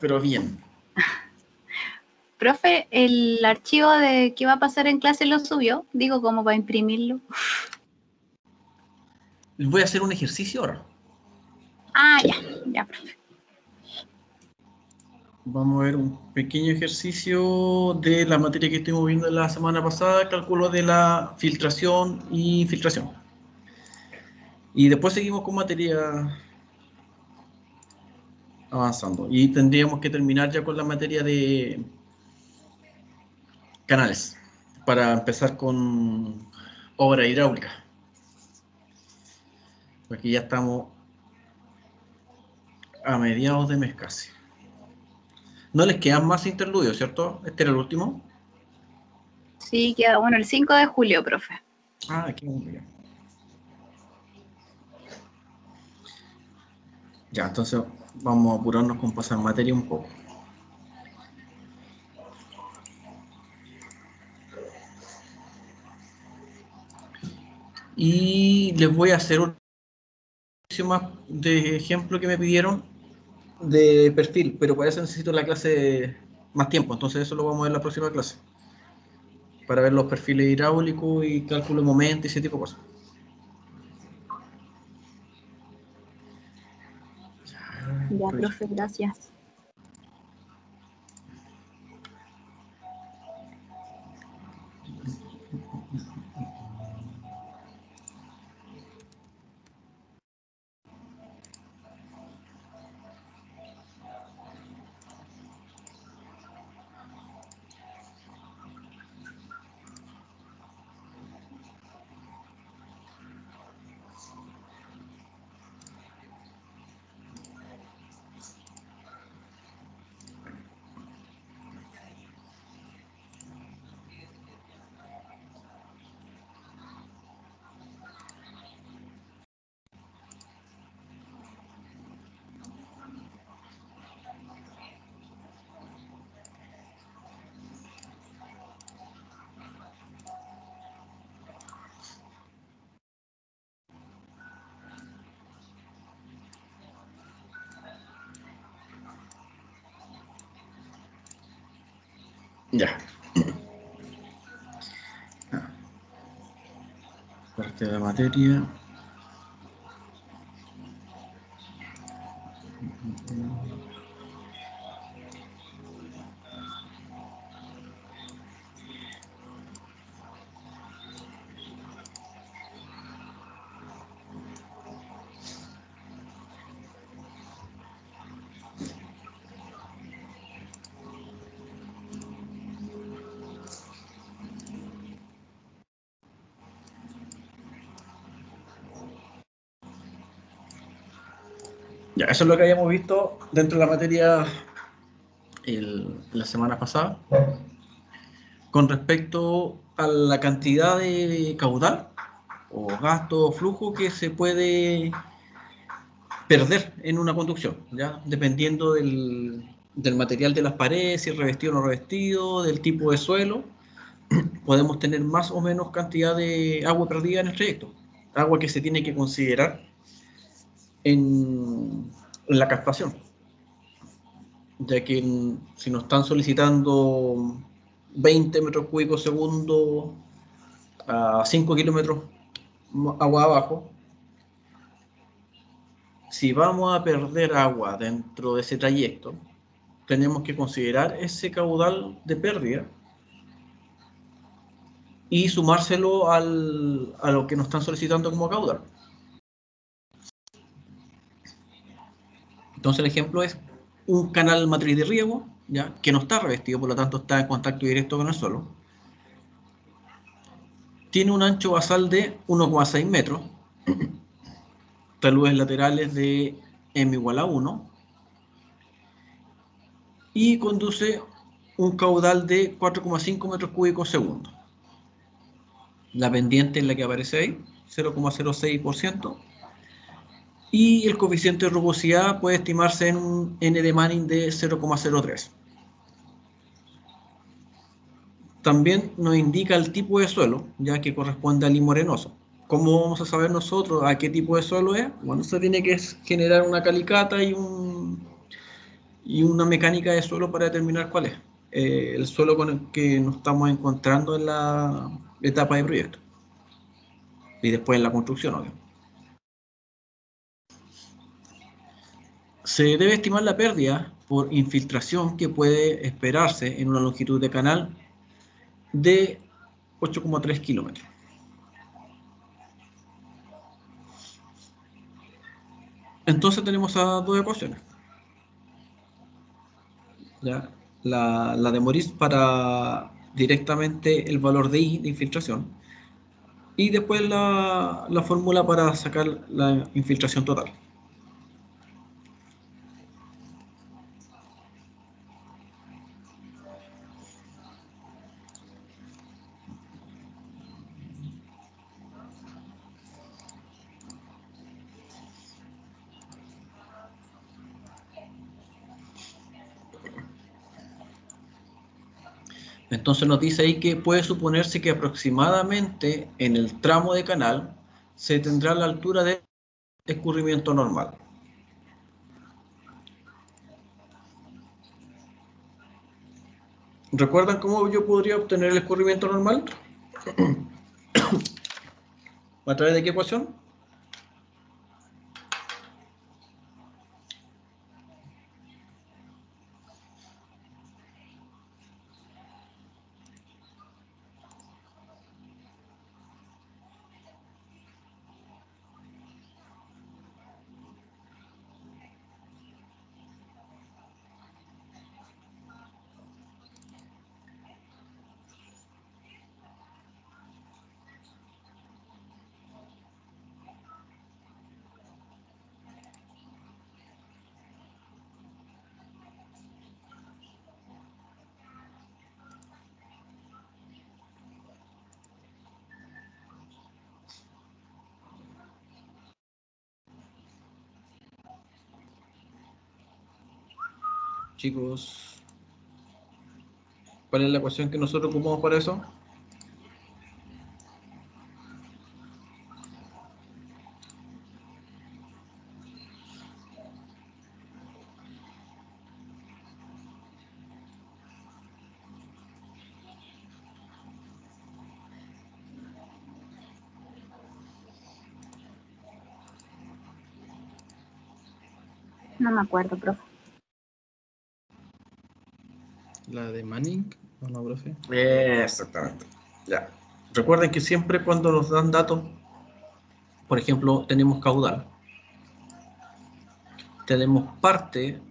pero bien. Profe, el archivo de que va a pasar en clase lo subió, digo, como para imprimirlo. Voy a hacer un ejercicio ahora. Ah, ya, profe. Vamos a ver un pequeño ejercicio de la materia que estuvimos viendo la semana pasada, cálculo de la filtración y infiltración. Y después seguimos con materia avanzando. Y tendríamos que terminar ya con la materia de canales, para empezar con obra hidráulica. Aquí ya estamos a mediados de mes casi. No les quedan más interludios, ¿cierto? Este era el último. Sí, queda bueno el 5 de julio, profe. Ah, aquí muy bien. Ya, entonces vamos a apurarnos con pasar materia un poco. Y les voy a hacer un ejercicio más de ejemplo que me pidieron de perfil, pero para eso necesito la clase más tiempo, entonces eso lo vamos a ver en la próxima clase. Para ver los perfiles hidráulicos y cálculo de momento y ese tipo de cosas. Ya, profe, gracias. Ya. Parte de la materia. Ya, eso es lo que habíamos visto dentro de la materia la semana pasada. Con respecto a la cantidad de caudal o gasto o flujo que se puede perder en una conducción, ¿ya? Dependiendo del material de las paredes, si es revestido o no revestido, del tipo de suelo, podemos tener más o menos cantidad de agua perdida en el trayecto. Agua que se tiene que considerar en la captación, ya que si nos están solicitando 20 metros cúbicos segundo a 5 kilómetros agua abajo, si vamos a perder agua dentro de ese trayecto, tenemos que considerar ese caudal de pérdida y sumárselo a lo que nos están solicitando como caudal. Entonces el ejemplo es un canal matriz de riego, ¿ya? Que no está revestido, por lo tanto está en contacto directo con el suelo. Tiene un ancho basal de 1,6 metros, taludes laterales de m igual a 1, y conduce un caudal de 4,5 metros cúbicos segundo. La pendiente es la que aparece ahí, 0,06%, y el coeficiente de rugosidad puede estimarse en un n de Manning de 0,03. También nos indica el tipo de suelo, ya que corresponde al limorenoso. ¿Cómo vamos a saber nosotros a qué tipo de suelo es? Bueno, se tiene que generar una calicata y y una mecánica de suelo para determinar cuál es el suelo con el que nos estamos encontrando en la etapa de proyecto y después en la construcción, obvio. Se debe estimar la pérdida por infiltración que puede esperarse en una longitud de canal de 8,3 kilómetros. Entonces tenemos a dos ecuaciones. ¿Ya? La de Moritz para directamente el valor de I de infiltración y después la fórmula para sacar la infiltración total. Entonces nos dice ahí que puede suponerse que aproximadamente en el tramo de canal se tendrá la altura de escurrimiento normal. ¿Recuerdan cómo yo podría obtener el escurrimiento normal? ¿A través de qué ecuación? Chicos, ¿cuál es la ecuación que nosotros ocupamos para eso? No me acuerdo, profe. ¿La de Manning o no, profe? Exactamente. Ya. Recuerden que siempre cuando nos dan datos, por ejemplo, tenemos caudal, tenemos parte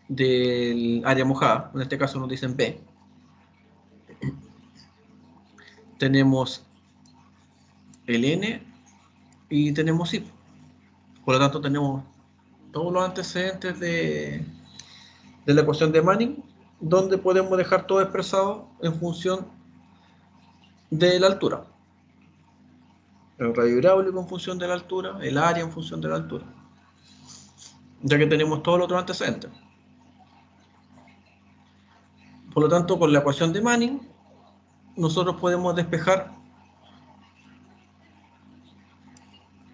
del área mojada, en este caso nos dicen B, tenemos el N y tenemos I. Por lo tanto, tenemos todos los antecedentes de la ecuación de Manning, donde podemos dejar todo expresado en función de la altura. El radio hidráulico en función de la altura, el área en función de la altura. Ya que tenemos todos los otros antecedentes. Por lo tanto, con la ecuación de Manning, nosotros podemos despejar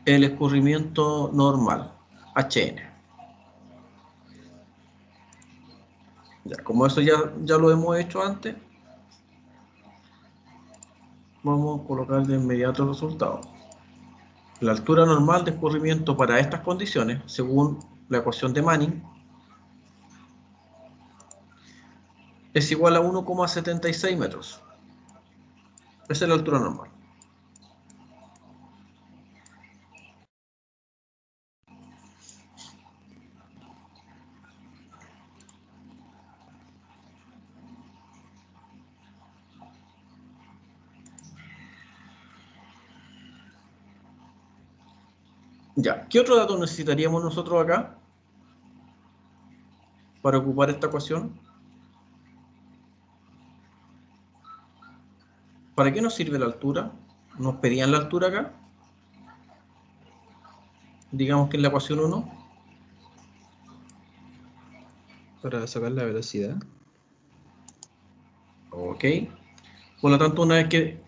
el escurrimiento normal, HN. Ya, como eso ya lo hemos hecho antes, vamos a colocar de inmediato el resultado. La altura normal de escurrimiento para estas condiciones, según la ecuación de Manning, es igual a 1,76 metros. Esa es la altura normal. Ya, ¿qué otro dato necesitaríamos nosotros acá para ocupar esta ecuación? ¿Para qué nos sirve la altura? ¿Nos pedían la altura acá? Digamos que en la ecuación 1. Para sacar la velocidad. Ok. Por lo tanto, una vez que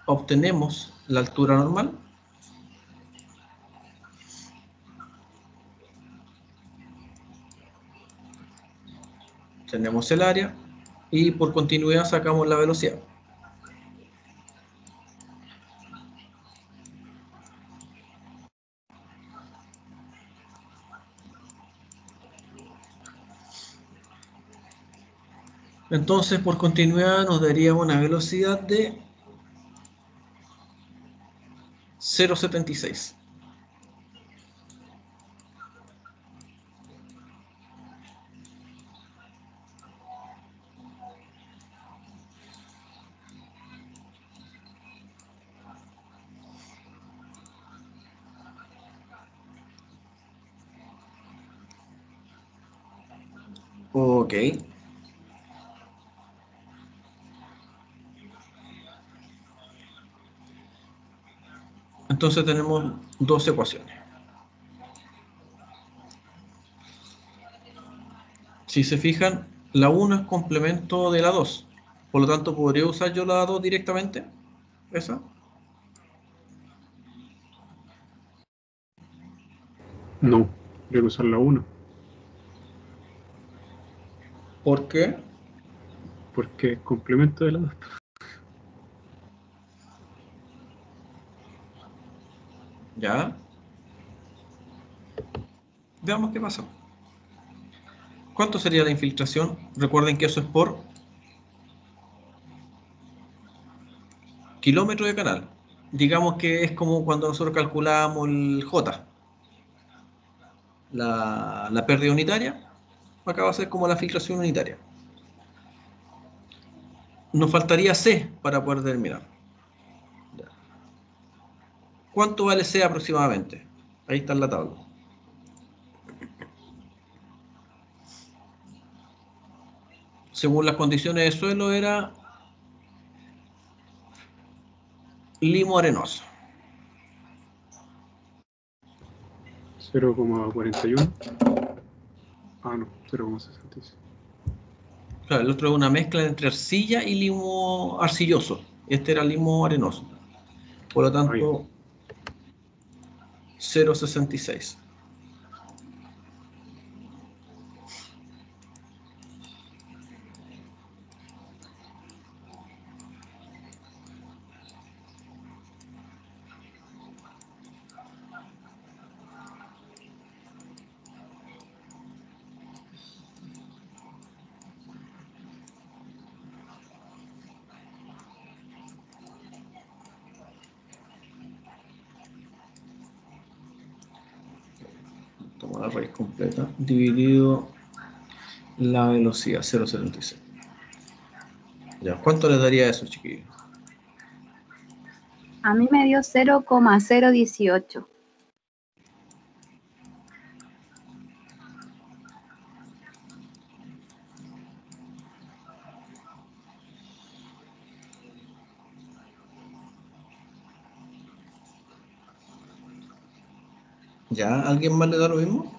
obtenemos la altura normal, tenemos el área y por continuidad sacamos la velocidad. Entonces, por continuidad nos daría una velocidad de 0,76. Ok. Entonces tenemos dos ecuaciones. Si se fijan, la 1 es complemento de la 2. Por lo tanto, ¿podría usar yo la 2 directamente? ¿Esa? No, voy a usar la 1, ¿Por qué? porque es complemento de la 2. Ya. Veamos qué pasa. ¿Cuánto sería la infiltración? Recuerden que eso es por kilómetro de canal. Digamos que es como cuando nosotros calculamos el J, la pérdida unitaria. Acá va a ser como la filtración unitaria. Nos faltaría C para poder determinar. ¿Cuánto vale C aproximadamente? Ahí está en la tabla. Según las condiciones de suelo era limo arenoso. 0,41. Ah, no, 0,66. Claro, el otro es una mezcla entre arcilla y limo arcilloso. Este era limo arenoso. Por lo Ahí. tanto, 0,66. Toma la raíz completa, dividido la velocidad, 0,76. Ya, ¿cuánto les daría eso, chiquillos? A mí me dio 0,018. ¿Ya? ¿Alguien más le da lo mismo?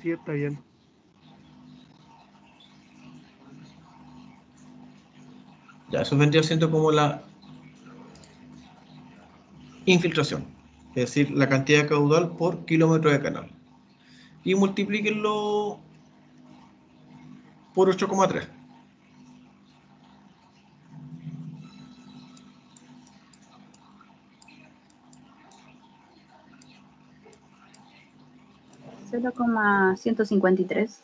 Sí, está bien. Ya, eso vendría siendo como la infiltración, es decir, la cantidad de caudal por kilómetro de canal. Y multiplíquenlo por 8,3. Cero coma 153.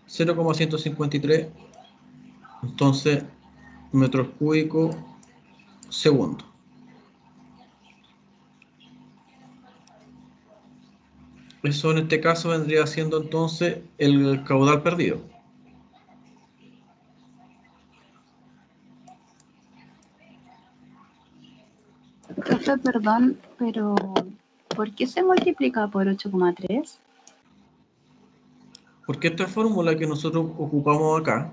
Cero coma 153, entonces, metros cúbicos segundo. Eso en este caso vendría siendo entonces el caudal perdido. Profe, perdón, pero ¿por qué se multiplica por 8,3? Porque esta fórmula que nosotros ocupamos acá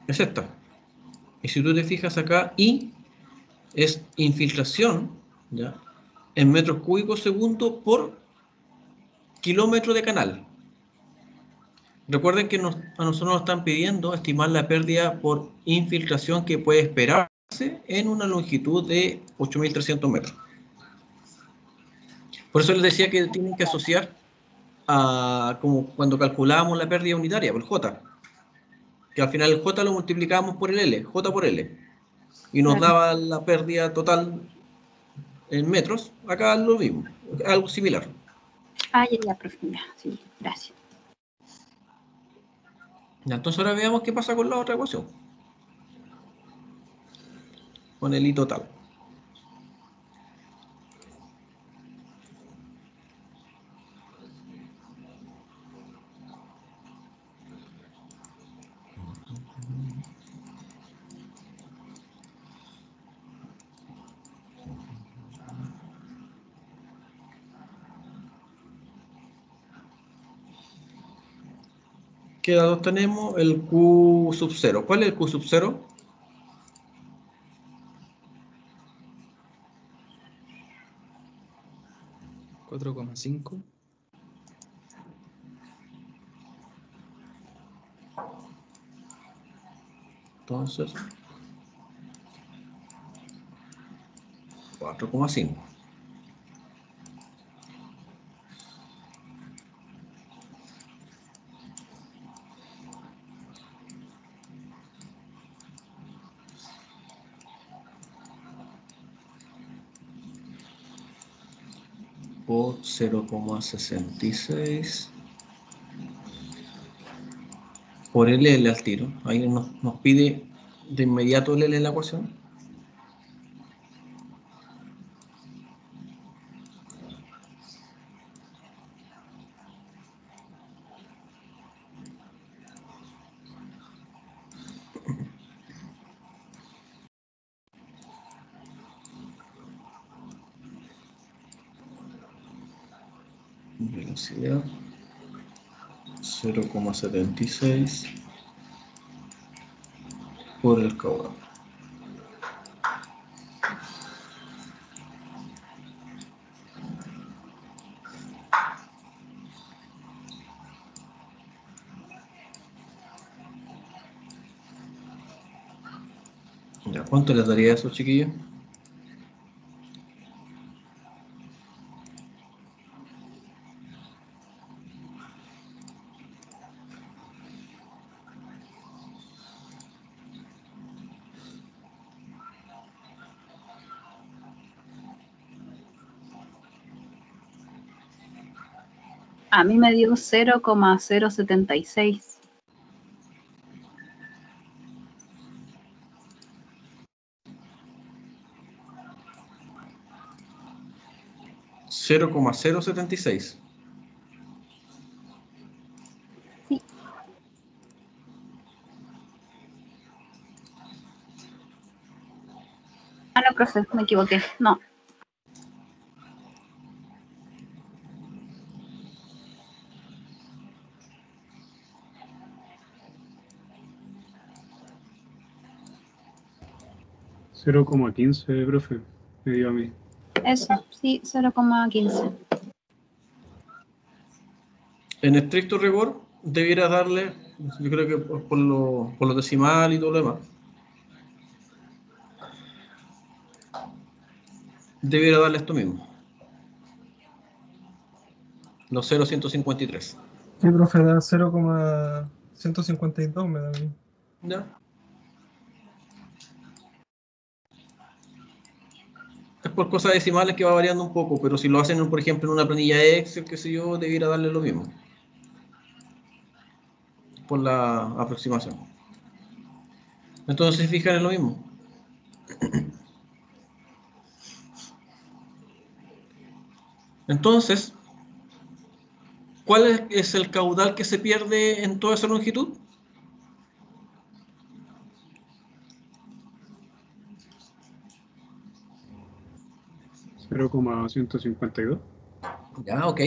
es esta. Y si tú te fijas acá, I es infiltración, ¿ya? En metros cúbicos segundo por kilómetro de canal. Recuerden que a nosotros nos están pidiendo estimar la pérdida por infiltración que puede esperarse en una longitud de 8.300 metros. Por eso les decía que tienen que asociar a como cuando calculábamos la pérdida unitaria, por el J, que al final el J lo multiplicábamos por el L, J por L, y nos Claro. daba la pérdida total en metros. Acá lo mismo, algo similar. Ah, ya, profe. Ya, sí, gracias. Ya, entonces ahora veamos qué pasa con la otra ecuación, con el I total. ¿Qué datos tenemos? El Q sub 0. ¿Cuál es el Q sub 0? $4,5. Entonces, 4,5. Por 0,66 por el L al tiro. Ahí nos pide de inmediato el L en la ecuación. Velocidad 0,76 por el caudal. Ya, ¿cuánto les daría eso, chiquillos? A mí me dio 0,076. $0,076. Sí. Ah, no, profe, me equivoqué. No. $0,15, profe, me dio a mí. Eso, sí, 0,15. En estricto rigor, debiera darle, yo creo que por lo decimal y todo lo demás, debiera darle esto mismo. Los 0,153. Sí, profe, da 0,152 me da a mí. ¿Ya? Es por cosas decimales que va variando un poco, pero si lo hacen, por ejemplo, en una planilla Excel, qué sé yo, debiera darle lo mismo. Por la aproximación. Entonces, fijan en lo mismo. Entonces, ¿cuál es el caudal que se pierde en toda esa longitud? $0,152. Ya, ok.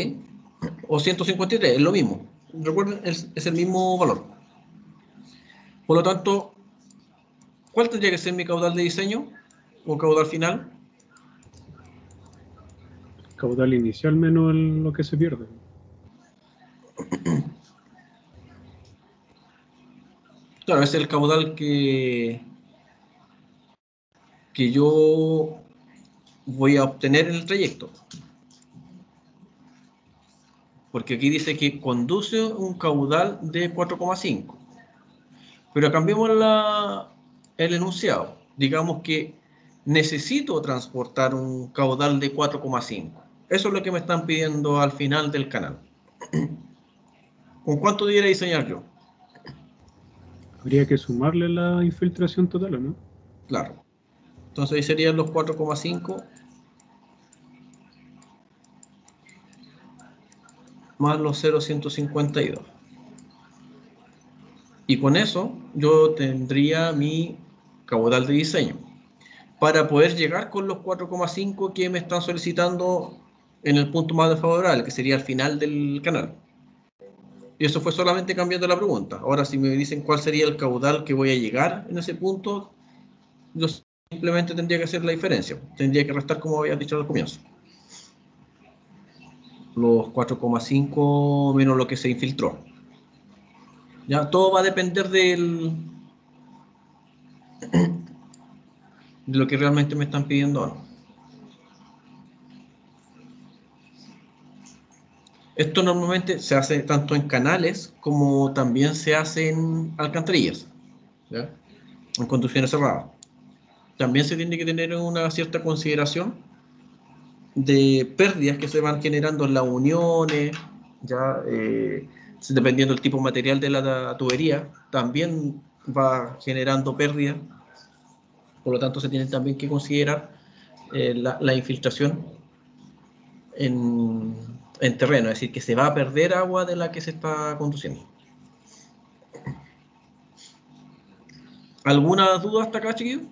O 153, es lo mismo. Recuerden, es el mismo valor. Por lo tanto, ¿cuál tendría que ser mi caudal de diseño o caudal final? Caudal inicial menos lo que se pierde. Claro, ese es el caudal que yo voy a obtener en el trayecto. Porque aquí dice que conduce un caudal de 4,5. Pero cambiemos el enunciado. Digamos que necesito transportar un caudal de 4,5. Eso es lo que me están pidiendo al final del canal. ¿Con cuánto debería diseñar yo? Habría que sumarle la infiltración total, ¿o no? Claro. Entonces ahí serían los 4,5 más los 0,152. Y con eso yo tendría mi caudal de diseño para poder llegar con los 4,5 que me están solicitando en el punto más desfavorable, que sería al final del canal. Y eso fue solamente cambiando la pregunta. Ahora, si me dicen cuál sería el caudal que voy a llegar en ese punto, yo simplemente tendría que hacer la diferencia. Tendría que restar como había dicho al comienzo. Los 4,5 menos lo que se infiltró. Ya, todo va a depender de lo que realmente me están pidiendo o no. Esto normalmente se hace tanto en canales como también se hace en alcantarillas, ¿ya? En conducciones cerradas. También se tiene que tener una cierta consideración de pérdidas que se van generando en las uniones, ya dependiendo del tipo de material de la tubería, también va generando pérdidas. Por lo tanto, se tiene también que considerar la infiltración en terreno, es decir, que se va a perder agua de la que se está conduciendo. ¿Alguna duda hasta acá, chiquillos?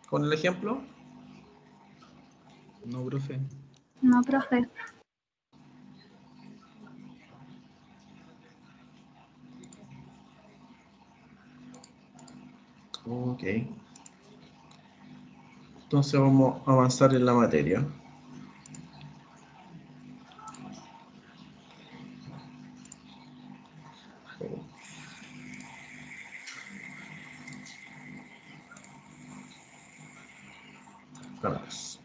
Con el ejemplo. No, profe. No, profe. Ok. Entonces vamos a avanzar en la materia. Canales.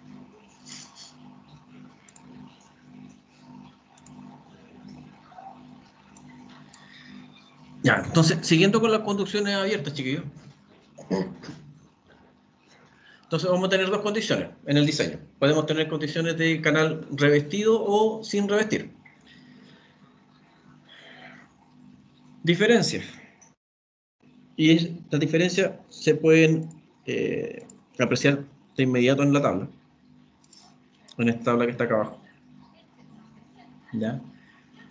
Ya, entonces, siguiendo con las conducciones abiertas, chiquillos. Entonces vamos a tener dos condiciones en el diseño. Podemos tener condiciones de canal revestido o sin revestir. Diferencias. Y estas diferencias se pueden apreciar de inmediato en la tabla. En esta tabla que está acá abajo. ¿Ya?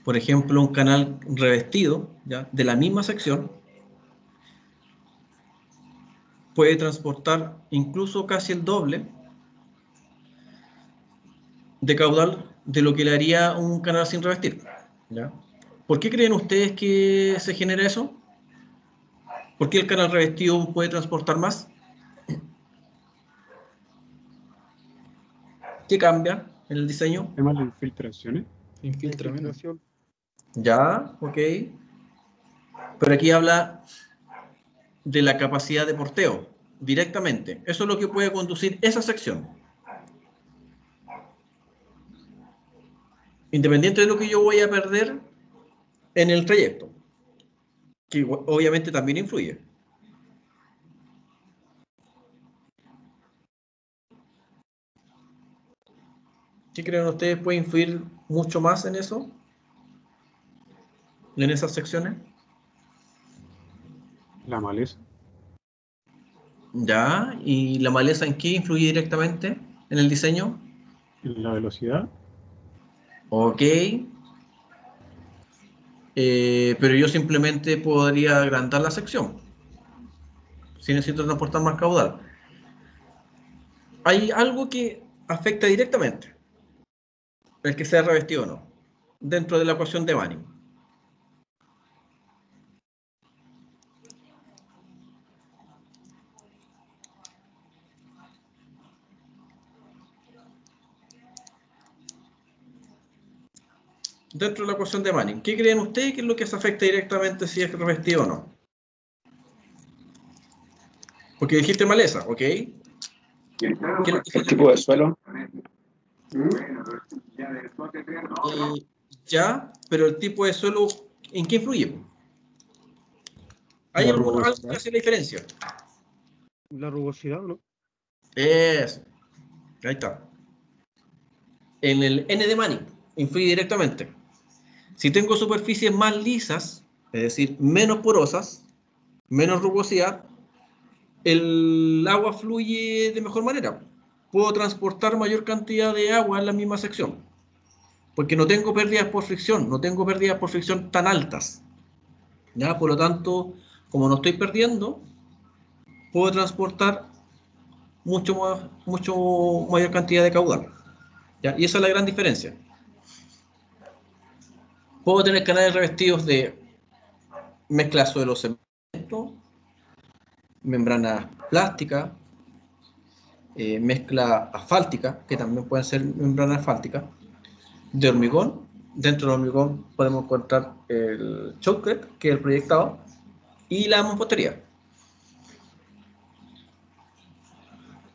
Por ejemplo, un canal revestido, ¿ya?, de la misma sección puede transportar incluso casi el doble de caudal de lo que le haría un canal sin revestir. ¿Ya? ¿Por qué creen ustedes que se genera eso? ¿Por qué el canal revestido puede transportar más? ¿Qué cambia en el diseño? El tema de las infiltraciones. Infiltra La menos. infiltración. Ya, ok. Pero aquí habla de la capacidad de porteo directamente. Eso es lo que puede conducir esa sección. Independiente de lo que yo voy a perder en el trayecto, que obviamente también influye. ¿Qué creen ustedes puede influir mucho más en eso? En esas secciones. La maleza. Ya, ¿y la maleza en qué influye directamente en el diseño? La velocidad. Ok, pero yo simplemente podría agrandar la sección si necesito transportar más caudal. Hay algo que afecta directamente el que sea revestido o no, dentro de la ecuación de Manning. dentro de la ecuación de Manning. ¿Qué creen ustedes que es lo que se afecta directamente si es revestido o no? Porque dijiste maleza, ¿ok? ¿Qué es lo que El tipo de suelo. ya, pero el tipo de suelo, ¿en qué influye? ¿Hay La algo que rugosidad. hace la diferencia? La rugosidad, ¿no? Eso. Ahí está. En el N de Manning influye directamente. Si tengo superficies más lisas, es decir, menos porosas, menos rugosidad, el agua fluye de mejor manera. Puedo transportar mayor cantidad de agua en la misma sección, porque no tengo pérdidas por fricción, no tengo pérdidas por fricción tan altas. ¿Ya? Por lo tanto, como no estoy perdiendo, puedo transportar mucho mayor cantidad de caudal. ¿Ya? Y esa es la gran diferencia. Puedo tener canales revestidos de mezcla suelo-cemento, membrana plástica, mezcla asfáltica, que también pueden ser membrana asfáltica, de hormigón. Dentro del hormigón podemos encontrar el shotcrete, que es el proyectado, y la mampostería.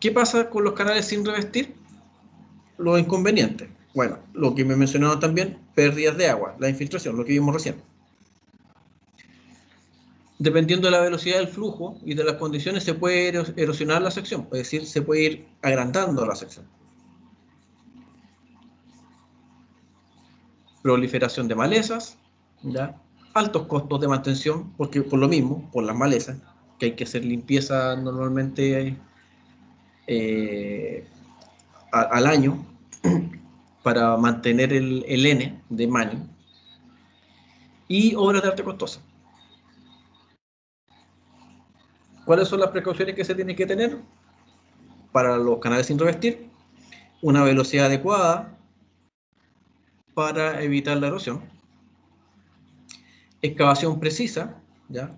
¿Qué pasa con los canales sin revestir? Los inconvenientes. Bueno, lo que me mencionaba también, pérdidas de agua, la infiltración, lo que vimos recién. Dependiendo de la velocidad del flujo y de las condiciones, se puede erosionar la sección, es decir, se puede ir agrandando la sección. Proliferación de malezas, ¿ya? Altos costos de mantención, porque por lo mismo, por las malezas, que hay que hacer limpieza normalmente al año para mantener el N de Manning, y obras de arte costosas. ¿Cuáles son las precauciones que se tienen que tener para los canales sin revestir? Una velocidad adecuada para evitar la erosión, excavación precisa, ¿ya?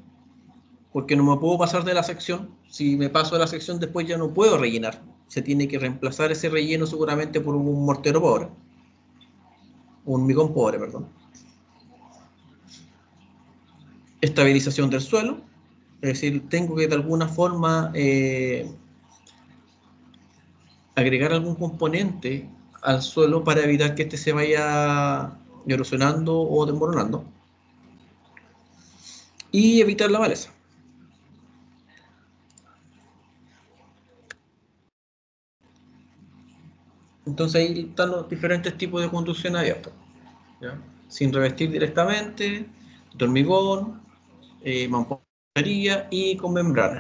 Porque no me puedo pasar de la sección. Si me paso de la sección, después ya no puedo rellenar. Se tiene que reemplazar ese relleno seguramente por un mortero pobre, un hormigón pobre, perdón. Estabilización del suelo, es decir, tengo que de alguna forma agregar algún componente al suelo para evitar que este se vaya erosionando o desmoronando, y evitar la maleza. Entonces ahí están los diferentes tipos de construcción abierta, ¿ya? Sin revestir directamente, de hormigón, mampostería y con membrana.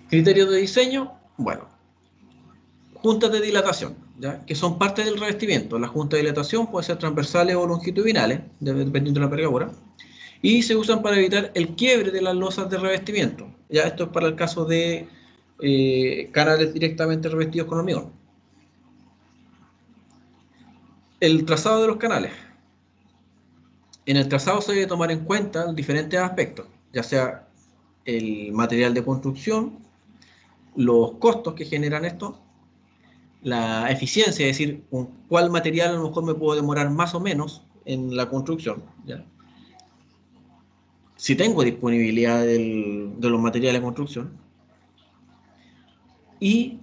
Criterios de diseño, bueno, juntas de dilatación, ¿ya? Que son parte del revestimiento. Las juntas de dilatación pueden ser transversales o longitudinales, dependiendo de la envergadura, y se usan para evitar el quiebre de las losas de revestimiento. Ya esto es para el caso de canales directamente revestidos con hormigón. El trazado de los canales. En el trazado se debe tomar en cuenta diferentes aspectos, ya sea el material de construcción, los costos que generan esto, la eficiencia, es decir, con cuál material a lo mejor me puedo demorar más o menos en la construcción, ¿ya? Si tengo disponibilidad de los materiales de construcción, y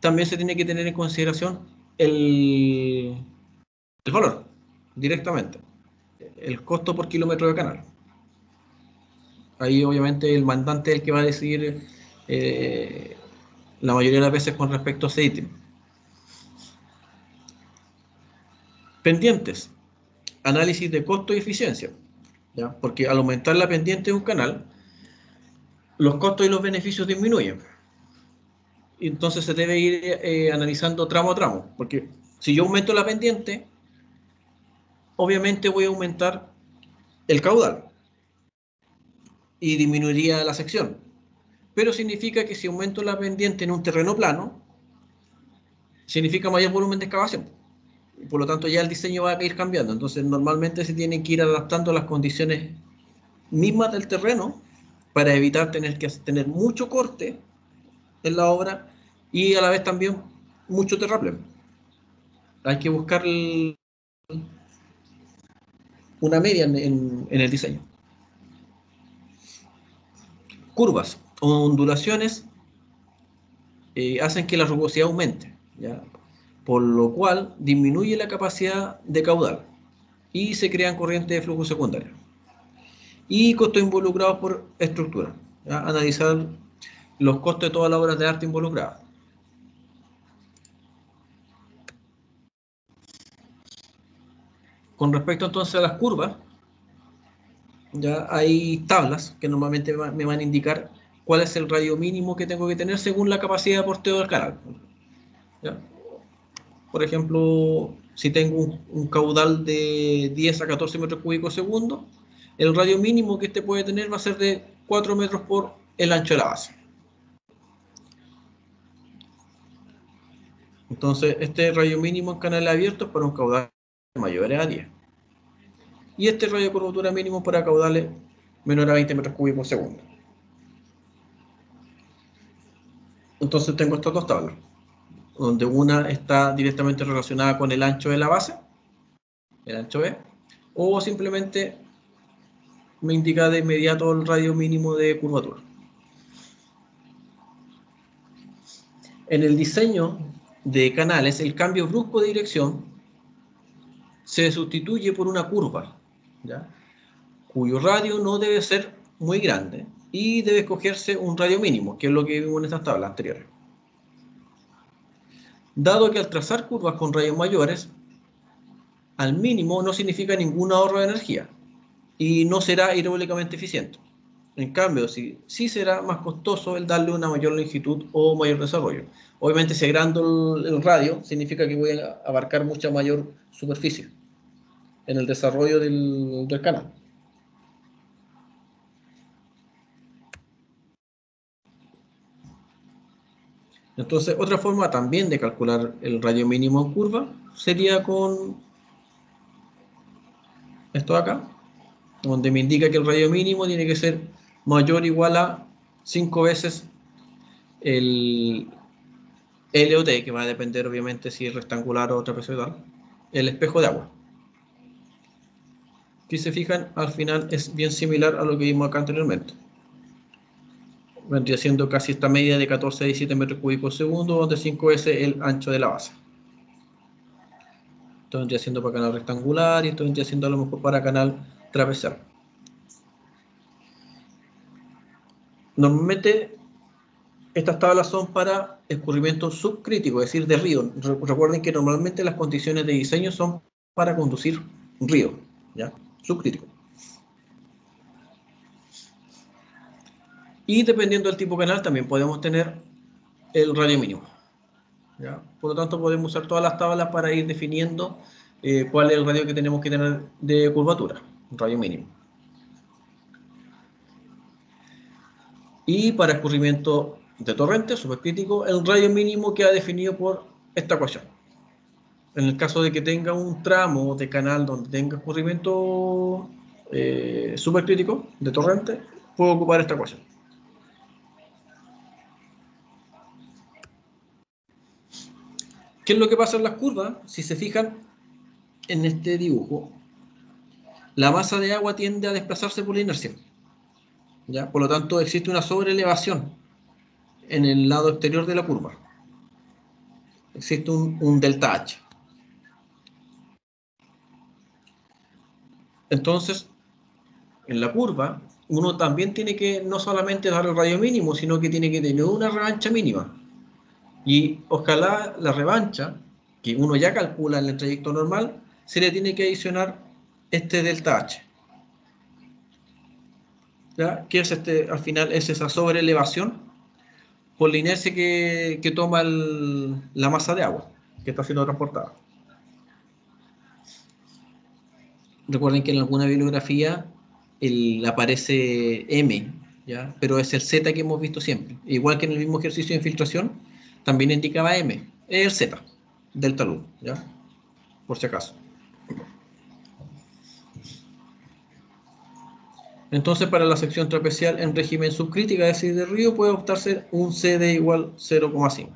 también se tiene que tener en consideración el valor directamente, el costo por kilómetro de canal. Ahí obviamente el mandante es el que va a decidir la mayoría de las veces con respecto a ese ítem. Pendientes, análisis de costo y eficiencia, ¿ya? Porque al aumentar la pendiente de un canal, los costos y los beneficios disminuyen. Y entonces se debe ir analizando tramo a tramo, porque si yo aumento la pendiente, obviamente voy a aumentar el caudal y disminuiría la sección. Pero significa que si aumento la pendiente en un terreno plano, significa mayor volumen de excavación. Y por lo tanto ya el diseño va a ir cambiando. Entonces normalmente se tienen que ir adaptando a las condiciones mismas del terreno para evitar tener que tener mucho corte en la obra y a la vez también mucho terraplén. Hay que buscar una media en el diseño. Curvas o ondulaciones hacen que la rugosidad aumente, ¿ya? Por lo cual disminuye la capacidad de caudal y se crean corrientes de flujo secundario. Y costos involucrados por estructura, ¿ya? Analizar los costos de todas las obras de arte involucradas. Con respecto entonces a las curvas, ya hay tablas que normalmente me van a indicar cuál es el radio mínimo que tengo que tener según la capacidad de porteo del canal, ¿ya? Por ejemplo, si tengo un caudal de 10 a 14 metros cúbicos segundo, el radio mínimo que este puede tener va a ser de 4 metros por el ancho de la base. Entonces, este radio mínimo en canales abiertos para un caudal mayor a 10. Y este radio de curvatura mínimo para caudales menor a 20 metros cúbicos segundo. Entonces tengo estas dos tablas, donde una está directamente relacionada con el ancho de la base, el ancho B, o simplemente me indica de inmediato el radio mínimo de curvatura. En el diseño de canales, el cambio brusco de dirección se sustituye por una curva, ¿ya? Cuyo radio no debe ser muy grande y debe escogerse un radio mínimo, que es lo que vimos en estas tablas anteriores. Dado que al trazar curvas con radios mayores, al mínimo no significa ningún ahorro de energía y no será hidráulicamente eficiente. En cambio, sí será más costoso el darle una mayor longitud o mayor desarrollo. Obviamente, si agrando el radio, significa que voy a abarcar mucha mayor superficie en el desarrollo del canal. Entonces, otra forma también de calcular el radio mínimo en curva sería con esto de acá, donde me indica que el radio mínimo tiene que ser mayor o igual a 5 veces el LOT, que va a depender obviamente si es rectangular o trapezoidal, el espejo de agua. Si se fijan, al final es bien similar a lo que vimos acá anteriormente. Vendría siendo casi esta media de 14 a 17 metros cúbicos segundo, donde 5 es el ancho de la base. Esto vendría siendo para canal rectangular y esto vendría siendo a lo mejor para canal trapezoidal. Normalmente estas tablas son para escurrimiento subcrítico, es decir, de río. Recuerden que normalmente las condiciones de diseño son para conducir río, ¿ya? Subcrítico. Y dependiendo del tipo de canal también podemos tener el radio mínimo, ¿ya? Por lo tanto podemos usar todas las tablas para ir definiendo cuál es el radio que tenemos que tener de curvatura, radio mínimo. Y para escurrimiento de torrente supercrítico, el radio mínimo queda definido por esta ecuación. En el caso de que tenga un tramo de canal donde tenga escurrimiento supercrítico de torrente, puedo ocupar esta ecuación. ¿Qué es lo que pasa en las curvas? Si se fijan en este dibujo, la masa de agua tiende a desplazarse por la inercia, ¿ya? Por lo tanto, existe una sobreelevación en el lado exterior de la curva. Existe un delta H. Entonces, en la curva, uno también tiene que no solamente dar el radio mínimo, sino que tiene que tener una revancha mínima. Y ojalá la revancha, que uno ya calcula en el trayecto normal, se le tiene que adicionar este delta H, ¿ya? Que es al final es esa sobreelevación por la inercia que toma la masa de agua que está siendo transportada. Recuerden que en alguna bibliografía aparece M, ¿ya? Pero es el Z que hemos visto siempre. Igual que en el mismo ejercicio de infiltración, también indicaba M, es el Z, delta luz, ¿ya? Por si acaso. Entonces, para la sección trapezial en régimen subcrítica, es decir, de río, puede optarse un CD igual 0,5.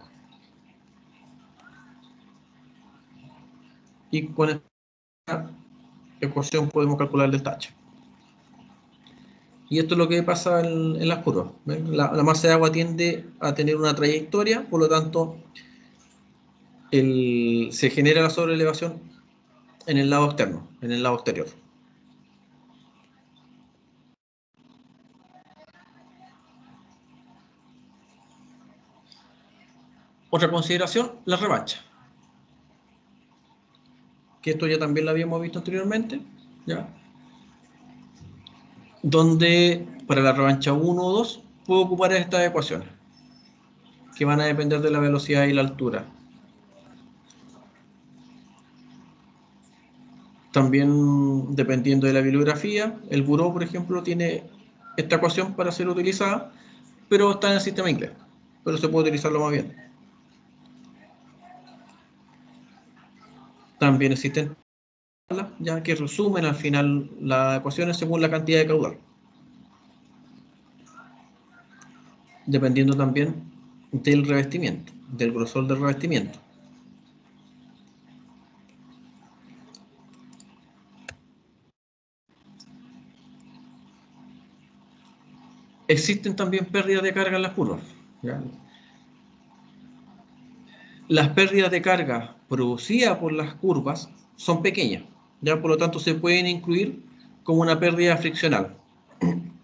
y con esta ecuación podemos calcular el delta-H. Y esto es lo que pasa en las curvas. La masa de agua tiende a tener una trayectoria, por lo tanto, se genera la sobreelevación en el lado externo, en el lado exterior. Otra consideración, la revancha. Que esto ya también lo habíamos visto anteriormente, ¿ya? Donde para la revancha 1 o 2 puedo ocupar estas ecuaciones, que van a depender de la velocidad y la altura. También dependiendo de la bibliografía, el buró, por ejemplo, tiene esta ecuación para ser utilizada, pero está en el sistema inglés, pero se puede utilizarlo más bien. También existen tablas, ya que resumen al final las ecuaciones según la cantidad de caudal, dependiendo también del revestimiento, del grosor del revestimiento. Existen también pérdidas de carga en las curvas, ¿ya? Las pérdidas de carga producidas por las curvas son pequeñas, ya por lo tanto se pueden incluir como una pérdida friccional.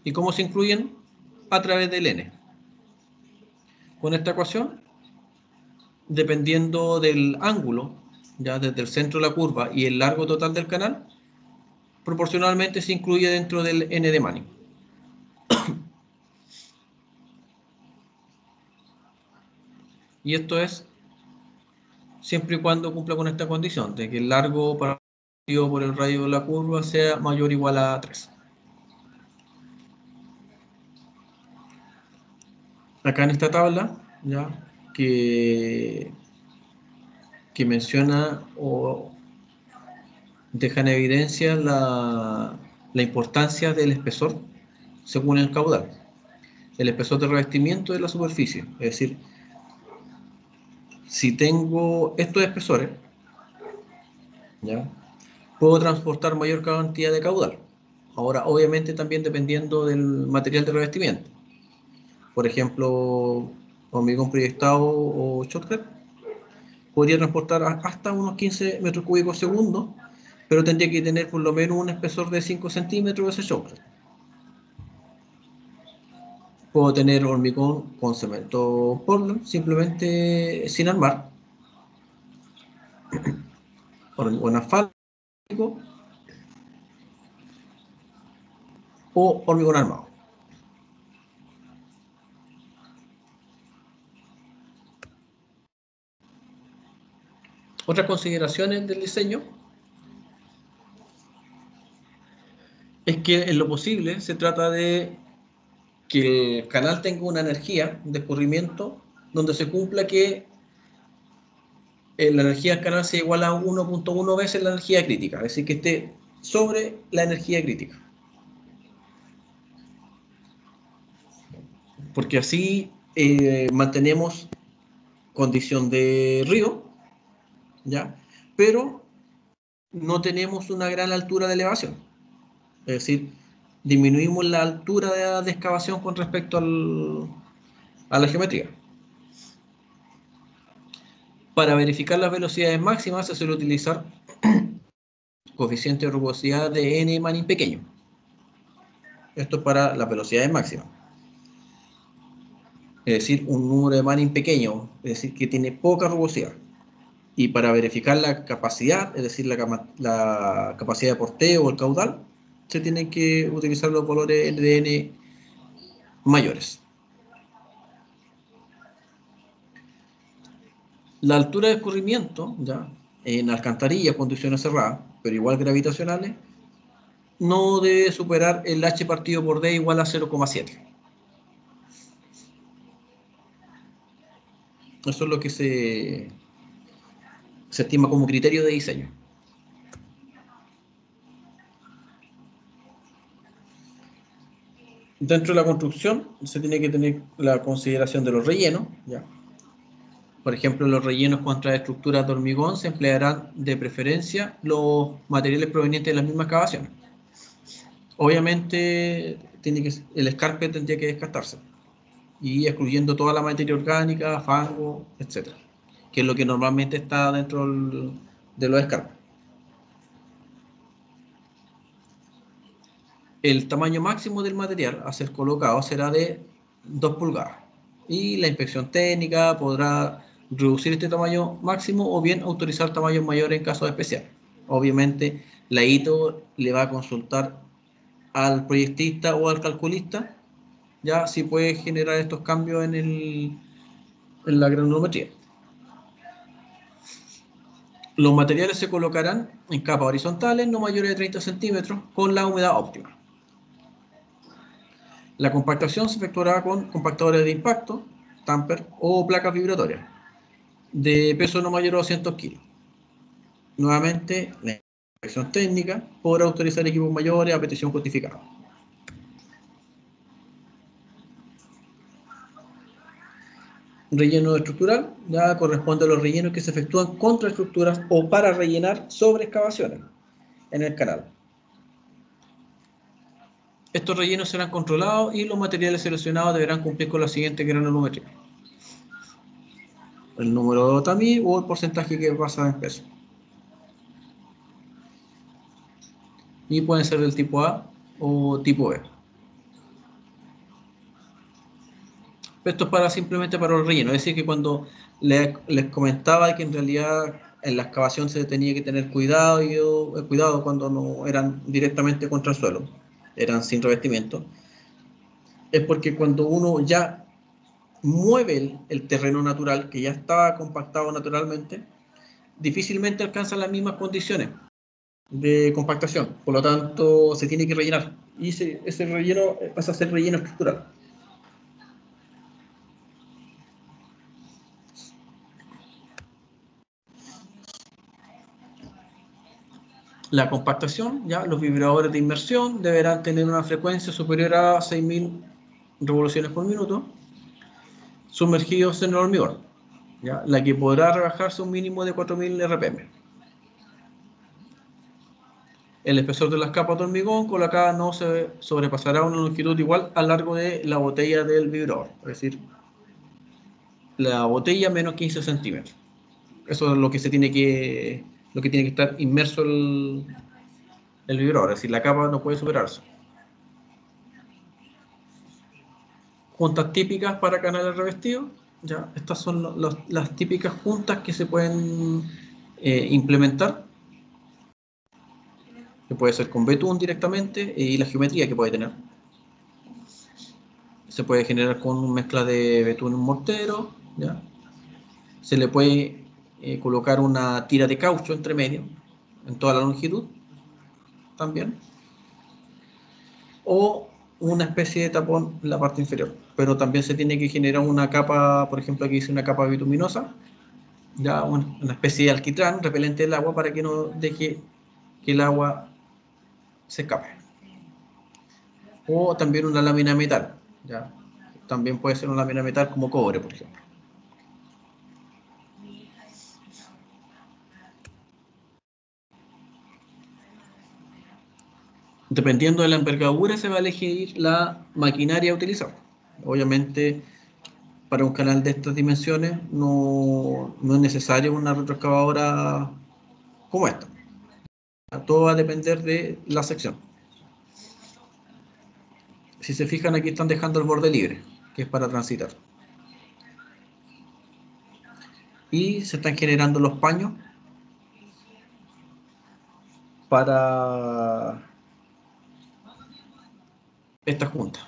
¿Y cómo se incluyen? A través del N. Con esta ecuación, dependiendo del ángulo, ya desde el centro de la curva y el largo total del canal, proporcionalmente se incluye dentro del N de Manning. Y esto es siempre y cuando cumpla con esta condición, de que el largo partido por el radio de la curva sea mayor o igual a 3. Acá en esta tabla, ya, que menciona o deja en evidencia la importancia del espesor según el caudal. El espesor de revestimiento de la superficie. Es decir, si tengo estos espesores, ¿ya?, puedo transportar mayor cantidad de caudal. Ahora, obviamente también dependiendo del material de revestimiento. Por ejemplo, hormigón proyectado o shotcrete podría transportar hasta unos 15 metros cúbicos segundo, pero tendría que tener por lo menos un espesor de 5 centímetros ese shotcrete. Puedo tener hormigón con cemento Portland, simplemente sin armar, hormigón asfáltico o hormigón armado. Otras consideraciones del diseño es que en lo posible se trata de que el canal tenga una energía de escurrimiento donde se cumpla que la energía del canal sea igual a 1.1 veces la energía crítica, es decir, que esté sobre la energía crítica. Porque así mantenemos condición de río, ¿ya? Pero no tenemos una gran altura de elevación. Es decir, disminuimos la altura de excavación con respecto a la geometría. Para verificar las velocidades máximas se suele utilizar coeficiente de rugosidad de n Manning pequeño. Esto es para las velocidades máximas. Es decir, un número de Manning pequeño, es decir, que tiene poca rugosidad. Y para verificar la capacidad, es decir, la capacidad de porteo o el caudal, se tienen que utilizar los valores de n mayores. La altura de escurrimiento, ya, en alcantarillas, condiciones cerradas, pero igual gravitacionales, no debe superar el h partido por d igual a 0,7. Eso es lo que se estima como criterio de diseño. Dentro de la construcción se tiene que tener la consideración de los rellenos, ¿ya? Por ejemplo, los rellenos contra estructuras de hormigón se emplearán de preferencia los materiales provenientes de las mismas excavaciones. Obviamente, el escarpe tendría que descartarse, y excluyendo toda la materia orgánica, fango, etcétera, que es lo que normalmente está dentro de los escarpes. El tamaño máximo del material a ser colocado será de 2 pulgadas y la inspección técnica podrá reducir este tamaño máximo o bien autorizar tamaños mayores en casos especiales. Obviamente, la ITO le va a consultar al proyectista o al calculista ya si puede generar estos cambios en la granulometría. Los materiales se colocarán en capas horizontales no mayores de 30 centímetros con la humedad óptima. La compactación se efectuará con compactadores de impacto, tamper o placas vibratorias de peso no mayor a 200 kilos. Nuevamente, la inspección técnica podrá autorizar equipos mayores a petición justificada. Relleno estructural ya corresponde a los rellenos que se efectúan contra estructuras o para rellenar sobre excavaciones en el canal. Estos rellenos serán controlados y los materiales seleccionados deberán cumplir con la siguiente granulometría: el número de TAMI o el porcentaje que pasa en peso. Y pueden ser del tipo A o tipo B. Esto es simplemente para el relleno, es decir, que cuando les comentaba que en realidad en la excavación se tenía que tener cuidado cuando no eran directamente contra el suelo, eran sin revestimiento, es porque cuando uno ya mueve el terreno natural, que ya estaba compactado naturalmente, difícilmente alcanza las mismas condiciones de compactación, por lo tanto se tiene que rellenar, y ese relleno pasa a ser relleno estructural. La compactación, ya los vibradores de inmersión deberán tener una frecuencia superior a 6.000 revoluciones por minuto, sumergidos en el hormigón, ¿ya? La que podrá rebajarse un mínimo de 4.000 RPM. El espesor de las capas de hormigón colocada no se sobrepasará una longitud igual al largo de la botella del vibrador, es decir, la botella menos 15 centímetros. Eso es lo que tiene que estar inmerso el vibrador, es decir, la capa no puede superarse. Juntas típicas para canales revestidos, ya estas son las típicas juntas que se pueden implementar, que puede ser con betún directamente, y la geometría que puede tener. Se puede generar con mezcla de betún en mortero, ¿ya? Se le puede colocar una tira de caucho entre medio, en toda la longitud, también. O una especie de tapón en la parte inferior. Pero también se tiene que generar una capa, por ejemplo, aquí dice una capa bituminosa, ya una especie de alquitrán repelente del agua para que no deje que el agua se escape. O también una lámina de metal, ya. También puede ser una lámina de metal como cobre, por ejemplo. Dependiendo de la envergadura se va a elegir la maquinaria a utilizar. Obviamente, para un canal de estas dimensiones no es necesario una retroexcavadora como esta. Todo va a depender de la sección. Si se fijan, aquí están dejando el borde libre, que es para transitar. Y se están generando los paños para esta junta.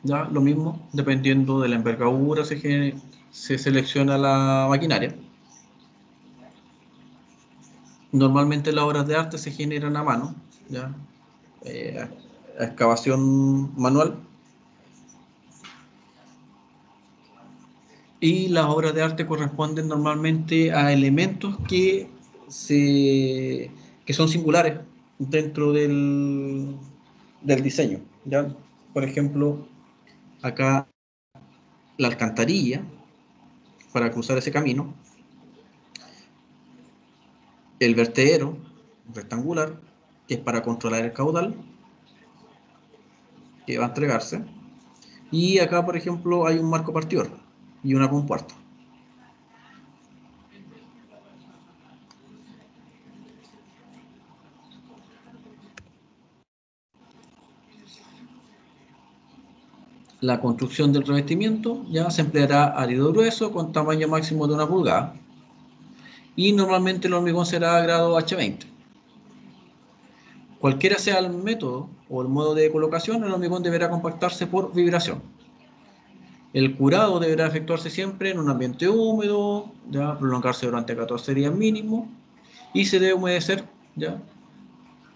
Ya, lo mismo, dependiendo de la envergadura se selecciona la maquinaria. Normalmente las obras de arte se generan a mano, ¿ya? A excavación manual. Y las obras de arte corresponden normalmente a elementos que son singulares, dentro del diseño. ¿Ya? Por ejemplo, acá la alcantarilla para cruzar ese camino, el vertedero rectangular, que es para controlar el caudal que va a entregarse, y acá, por ejemplo, hay un marco partidor y una compuerta. La construcción del revestimiento ya se empleará árido grueso con tamaño máximo de 1 pulgada y normalmente el hormigón será grado H20. Cualquiera sea el método o el modo de colocación, el hormigón deberá compactarse por vibración. El curado deberá efectuarse siempre en un ambiente húmedo, ya prolongarse durante 14 días mínimo y se debe humedecer. ¿Ya?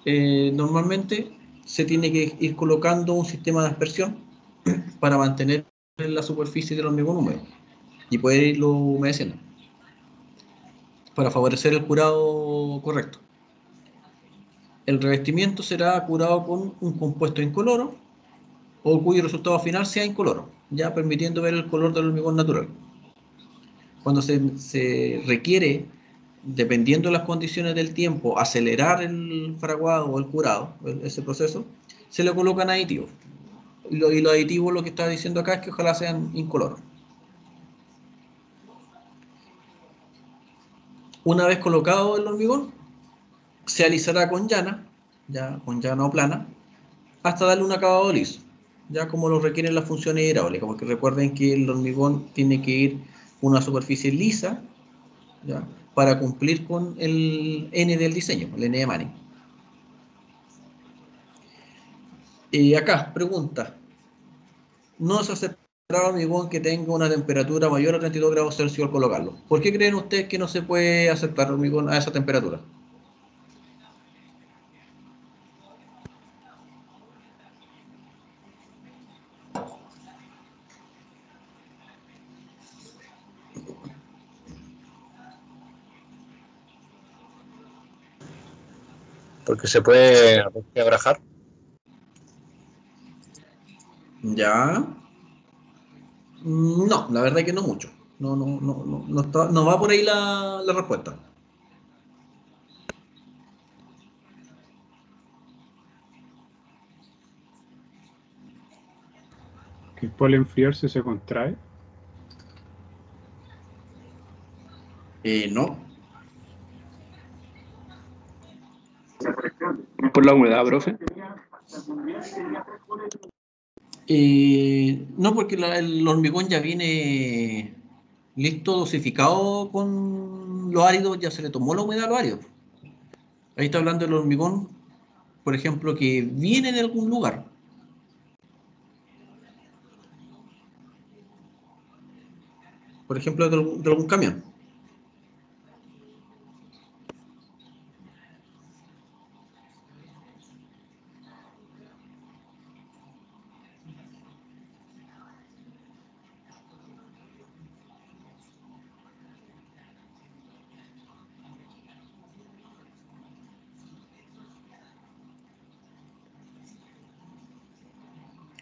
Normalmente se tiene que ir colocando un sistema de aspersión para mantener la superficie del hormigón húmedo y poder irlo humedeciendo para favorecer el curado correcto. El revestimiento será curado con un compuesto incoloro o cuyo resultado final sea incoloro, ya permitiendo ver el color del hormigón natural. Cuando se requiere, dependiendo de las condiciones del tiempo, acelerar el fraguado o el curado, ese proceso, se le colocan aditivos. Y los aditivos, lo que está diciendo acá es que ojalá sean incoloros. Una vez colocado el hormigón, se alisará con llana, ya con llana o plana, hasta darle un acabado liso, ya como lo requieren las funciones hidráulicas, porque recuerden que el hormigón tiene que ir una superficie lisa, ¿ya? Para cumplir con el N del diseño, el N de Manning. Y acá, pregunta, no se aceptará hormigón que tenga una temperatura mayor a 32 grados Celsius al colocarlo. ¿Por qué creen ustedes que no se puede aceptar hormigón a esa temperatura? Porque se puede quebrajar. Ya. No, la verdad que no mucho. No va por ahí la respuesta. Que después al enfriarse se contrae. No. Por la humedad, profe. No, porque el hormigón ya viene listo, dosificado con lo árido, ya se le tomó la humedad a lo árido. Ahí está hablando del hormigón, por ejemplo, que viene de algún lugar. Por ejemplo, de algún camión.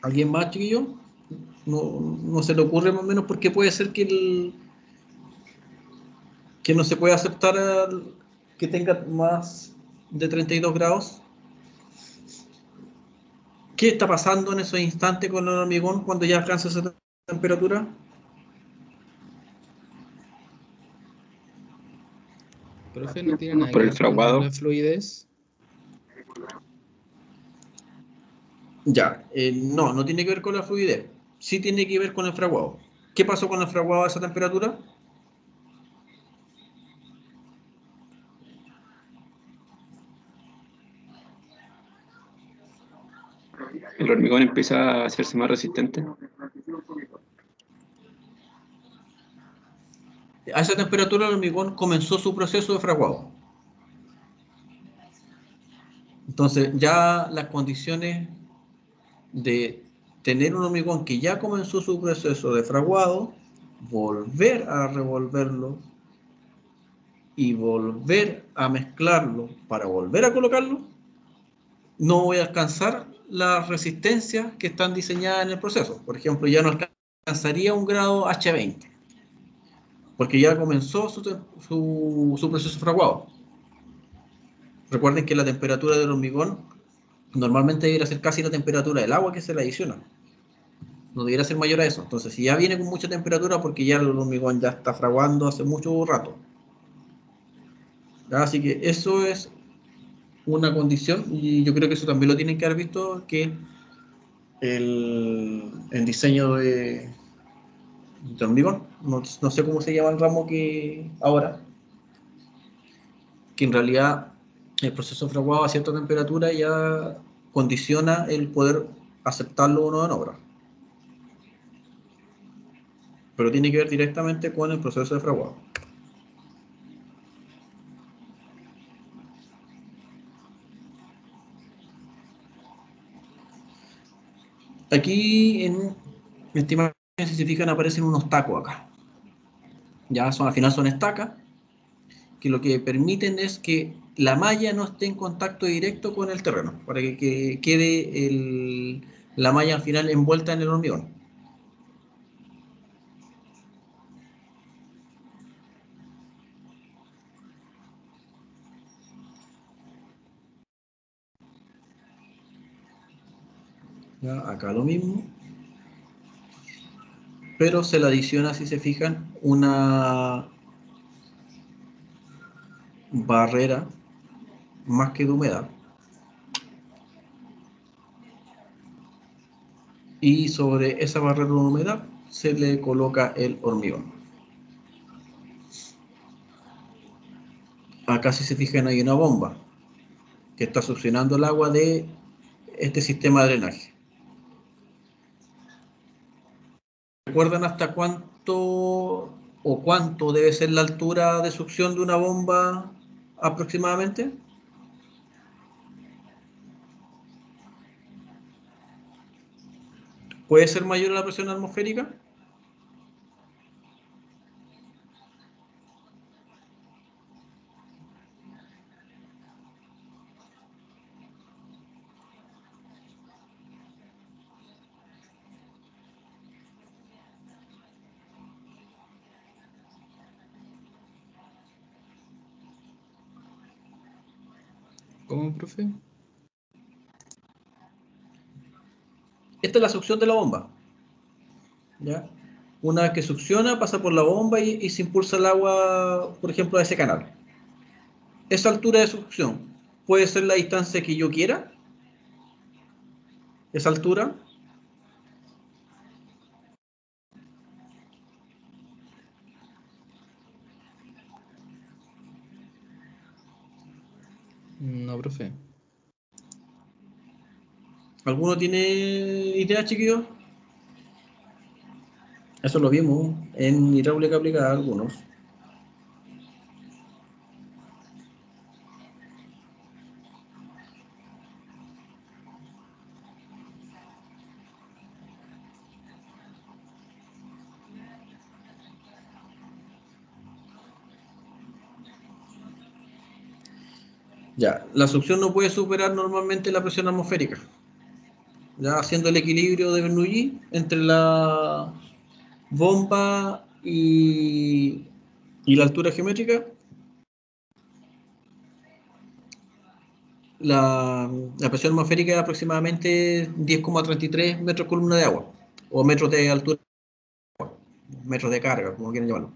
¿Alguien más, chiquillo? No se le ocurre más o menos por qué puede ser que no se puede aceptar que tenga más de 32 grados. ¿Qué está pasando en esos instantes con el hormigón cuando ya alcanza esa temperatura? Profe, no tiene nada Por que el ver con fraguado. la fluidez. Ya, no tiene que ver con la fluidez. Sí tiene que ver con el fraguado. ¿Qué pasó con el fraguado a esa temperatura? El hormigón empieza a hacerse más resistente. A esa temperatura el hormigón comenzó su proceso de fraguado. Entonces ya las condiciones de tener un hormigón que ya comenzó su proceso de fraguado, volver a revolverlo y volver a mezclarlo para volver a colocarlo, no voy a alcanzar las resistencias que están diseñadas en el proceso. Por ejemplo, ya no alcanzaría un grado H20, porque ya comenzó su proceso fraguado. Recuerden que la temperatura del hormigón normalmente debería ser casi la temperatura del agua que se le adiciona. No debería ser mayor a eso. Entonces, si ya viene con mucha temperatura, porque ya el hormigón ya está fraguando hace mucho rato. ¿Ya? Así que eso es una condición, y yo creo que eso también lo tienen que haber visto, que el diseño de hormigón, no sé cómo se llama el ramo que ahora, que en realidad el proceso fraguado a cierta temperatura ya condiciona el poder aceptarlo o no en obra. Pero tiene que ver directamente con el proceso de fraguado. Aquí en esta imagen, si se fijan, aparecen unos tacos acá. Ya al final son estacas, que lo que permiten es que la malla no esté en contacto directo con el terreno, para que quede la malla al final envuelta en el hormigón. Ya, acá lo mismo, pero se le adiciona, si se fijan, una barrera más que de humedad, y sobre esa barrera de humedad se le coloca el hormigón. Acá, si se fijan, hay una bomba que está succionando el agua de este sistema de drenaje. ¿Recuerdan hasta cuánto debe ser la altura de succión de una bomba aproximadamente? ¿Puede ser mayor a la presión atmosférica? ¿Cómo, profe? Esta es la succión de la bomba, ¿ya? Una vez que succiona, pasa por la bomba y se impulsa el agua, por ejemplo, a ese canal. Esa altura de succión puede ser la distancia que yo quiera. Esa altura. No, profe. ¿Alguno tiene idea, chiquillos? Eso lo vimos en hidráulica aplicada algunos. Ya, la succión no puede superar normalmente la presión atmosférica. Ya haciendo el equilibrio de Bernoulli entre la bomba y la altura geométrica, la presión atmosférica es aproximadamente 10,33 metros columna de agua, o metros de altura, metros de carga, como quieran llamarlo.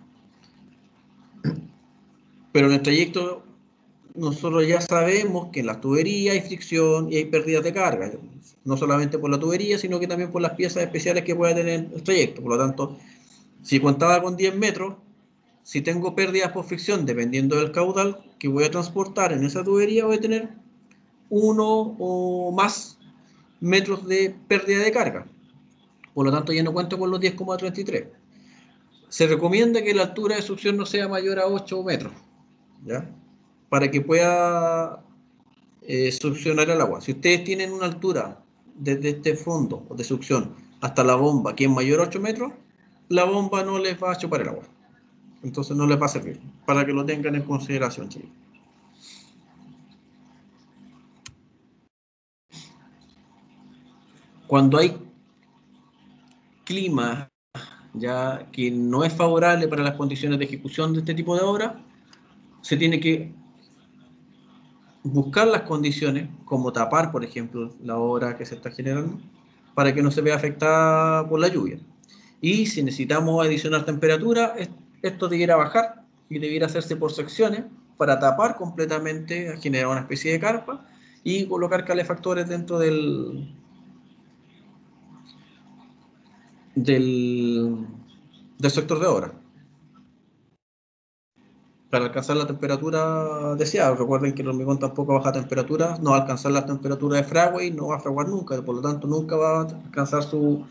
Pero en el trayecto nosotros ya sabemos que en las tuberías hay fricción y hay pérdidas de carga, no solamente por la tubería, sino que también por las piezas especiales que pueda tener el trayecto. Por lo tanto, si contaba con 10 metros, si tengo pérdidas por fricción, dependiendo del caudal que voy a transportar en esa tubería, voy a tener 1 o más metros de pérdida de carga. Por lo tanto, ya no cuento con los 10,33. Se recomienda que la altura de succión no sea mayor a 8 metros, ¿ya? Para que pueda succionar el agua. Si ustedes tienen una altura desde este fondo de succión hasta la bomba que es mayor a 8 metros, la bomba no les va a chupar el agua. Entonces no les va a servir. Para que lo tengan en consideración, chicos. cuando hay clima ya que no es favorable para las condiciones de ejecución de este tipo de obra, se tiene que buscar las condiciones, como tapar, por ejemplo, la obra que se está generando, para que no se vea afectada por la lluvia. Y si necesitamos adicionar temperatura, esto debiera bajar y debiera hacerse por secciones para tapar completamente, generar una especie de carpa y colocar calefactores dentro del sector de obra para alcanzar la temperatura deseada. Recuerden que el hormigón tampoco baja temperatura, no va a alcanzar la temperatura de fragua y no va a fraguar nunca, por lo tanto nunca va a alcanzar su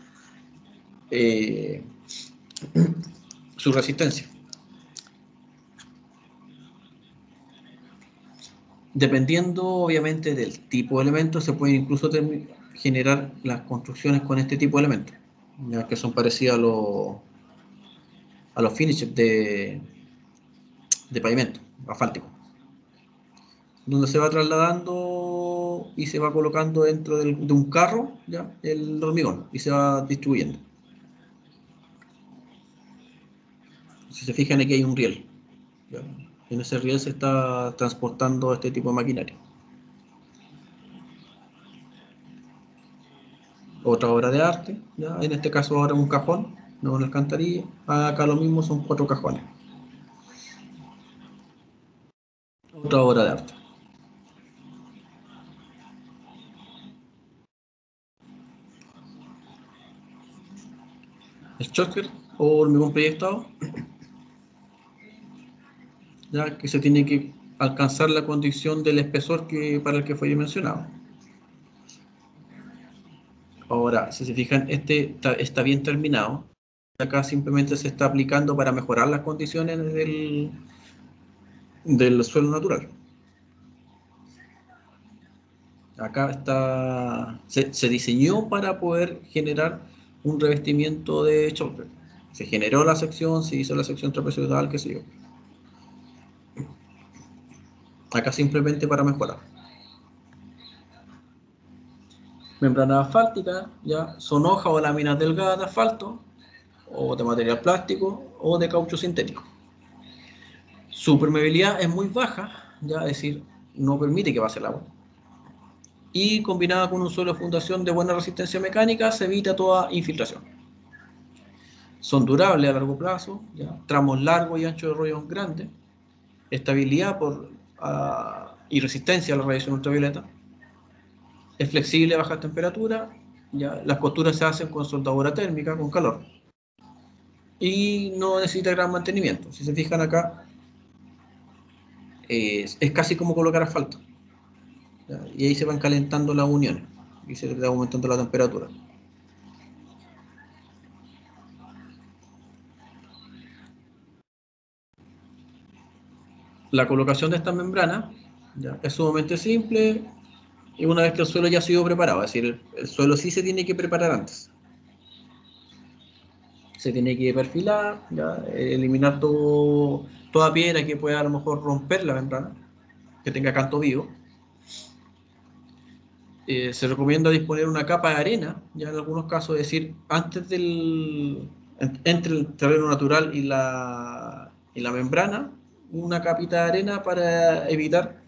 resistencia. Dependiendo obviamente del tipo de elemento, se pueden incluso generar las construcciones con este tipo de elementos, ya que son parecidos a los finishes de pavimento asfáltico, donde se va trasladando y se va colocando dentro de un carro ya el hormigón y se va distribuyendo. Si se fijan, aquí hay un riel, ¿ya? En ese riel se está transportando este tipo de maquinaria. Otra obra de arte, ¿ya? En este caso ahora un cajón, no una alcantarilla. Acá lo mismo, son 4 cajones. Otra obra de arte. El choker o hormigón proyectado, ya que se tiene que alcanzar la condición del espesor para el que fue mencionado. Ahora, si se fijan, este está bien terminado. Acá simplemente se está aplicando para mejorar las condiciones del suelo natural. Acá se diseñó para poder generar un revestimiento de choker. Se generó la sección, se hizo la sección trapezoidal, qué sé yo. Acá simplemente para mejorar. Membranas asfálticas, ya son hojas o láminas delgadas de asfalto, o de material plástico, o de caucho sintético. Su permeabilidad es muy baja, ya, es decir, no permite que pase el agua. Y combinada con un suelo de fundación de buena resistencia mecánica, se evita toda infiltración. Son durables a largo plazo, ya, tramos largos y anchos de rollos grandes, estabilidad y resistencia a la radiación ultravioleta, es flexible a bajas temperaturas, ya, las costuras se hacen con soldadura térmica, con calor, y no necesita gran mantenimiento. Si se fijan acá, es casi como colocar asfalto, ya, y ahí se van calentando las uniones y se va aumentando la temperatura. La colocación de esta membrana ya es sumamente simple y una vez que el suelo ya ha sido preparado, es decir, el suelo sí se tiene que preparar antes. Se tiene que perfilar, ya, eliminar toda piedra que pueda a lo mejor romper la membrana, que tenga canto vivo. Se recomienda disponer una capa de arena, ya en algunos casos, es decir, antes entre el terreno natural y la membrana, una capita de arena para evitar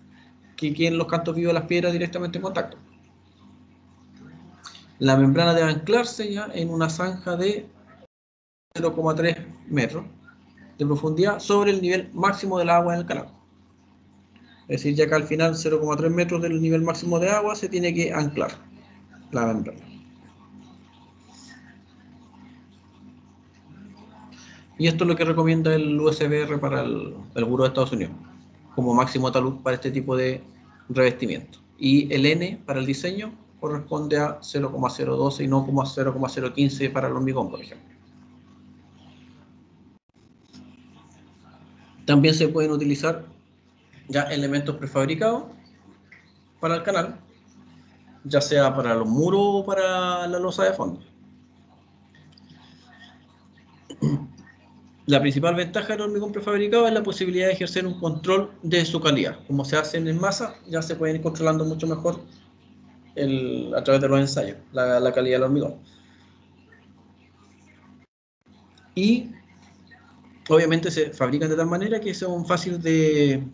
que queden los cantos vivos de las piedras directamente en contacto. La membrana debe anclarse ya en una zanja de 0,3 metros de profundidad sobre el nivel máximo del agua en el canal. Es decir, ya que al final 0,3 metros del nivel máximo de agua se tiene que anclar la membrana. Y esto es lo que recomienda el USBR para el Buró de Estados Unidos, como máximo talud para este tipo de revestimiento. Y el N para el diseño corresponde a 0,012 y no como a 0,015 para el hormigón, por ejemplo. También se pueden utilizar ya elementos prefabricados para el canal, ya sea para los muros o para la losa de fondo. La principal ventaja del hormigón prefabricado es la posibilidad de ejercer un control de su calidad. Como se hacen en masa, ya se pueden ir controlando mucho mejor a través de los ensayos, la calidad del hormigón. Y obviamente se fabrican de tal manera que son fáciles de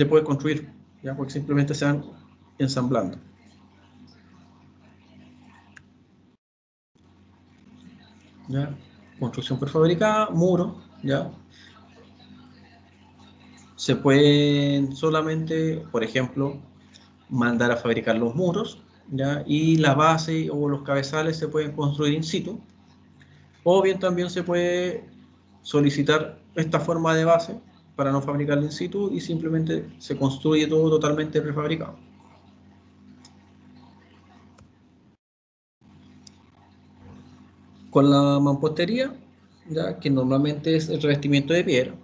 poder construir, ¿ya? Porque simplemente se van ensamblando. ¿Ya? Construcción prefabricada, muro, ¿ya? Se pueden solamente, por ejemplo, mandar a fabricar los muros, ¿ya? Y la base o los cabezales se pueden construir in situ, o bien también se puede solicitar esta forma de base para no fabricarla in situ y simplemente se construye todo totalmente prefabricado. Con la mampostería, ¿ya? Que normalmente es el revestimiento de piedra,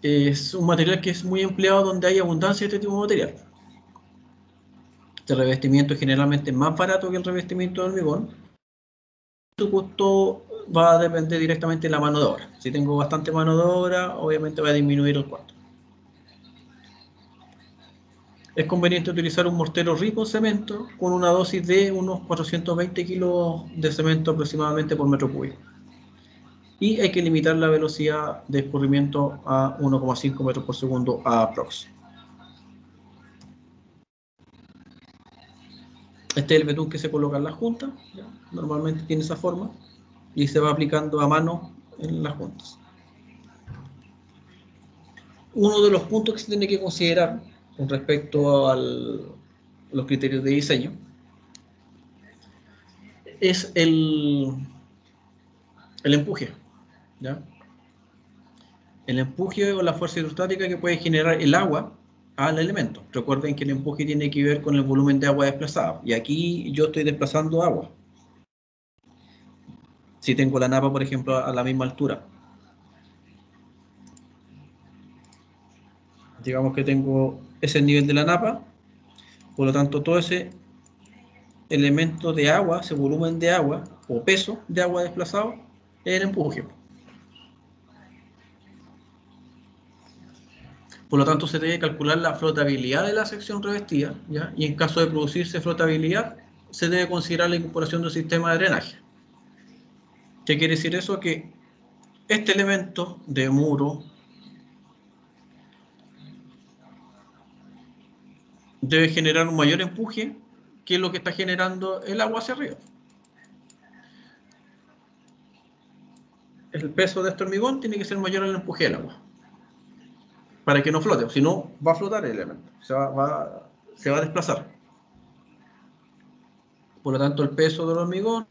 es un material que es muy empleado donde hay abundancia de este tipo de material. Este revestimiento es generalmente más barato que el revestimiento de hormigón. Su costo va a depender directamente de la mano de obra. Si tengo bastante mano de obra, obviamente va a disminuir el costo. Es conveniente utilizar un mortero rico en cemento con una dosis de unos 420 kilos de cemento aproximadamente por metro cúbico. Y hay que limitar la velocidad de escurrimiento a 1,5 metros por segundo aprox. Este es el betún que se coloca en la junta, ¿ya? Normalmente tiene esa forma y se va aplicando a mano en las juntas. Uno de los puntos que se tiene que considerar con respecto a los criterios de diseño es el empuje, ¿ya? El empuje o la fuerza hidrostática que puede generar el agua al elemento. Recuerden que el empuje tiene que ver con el volumen de agua desplazada, y aquí yo estoy desplazando agua. Si tengo la napa, por ejemplo, a la misma altura, digamos que tengo ese nivel de la napa, por lo tanto todo ese elemento de agua, ese volumen de agua o peso de agua desplazado es el empuje. Por lo tanto se debe calcular la flotabilidad de la sección revestida, ¿ya? Y en caso de producirse flotabilidad se debe considerar la incorporación de un sistema de drenaje. ¿Qué quiere decir eso? Que este elemento de muro debe generar un mayor empuje que lo que está generando el agua hacia arriba. El peso de este hormigón tiene que ser mayor al empuje del agua para que no flote, si no va a flotar el elemento, se va a desplazar. Por lo tanto, el peso del hormigón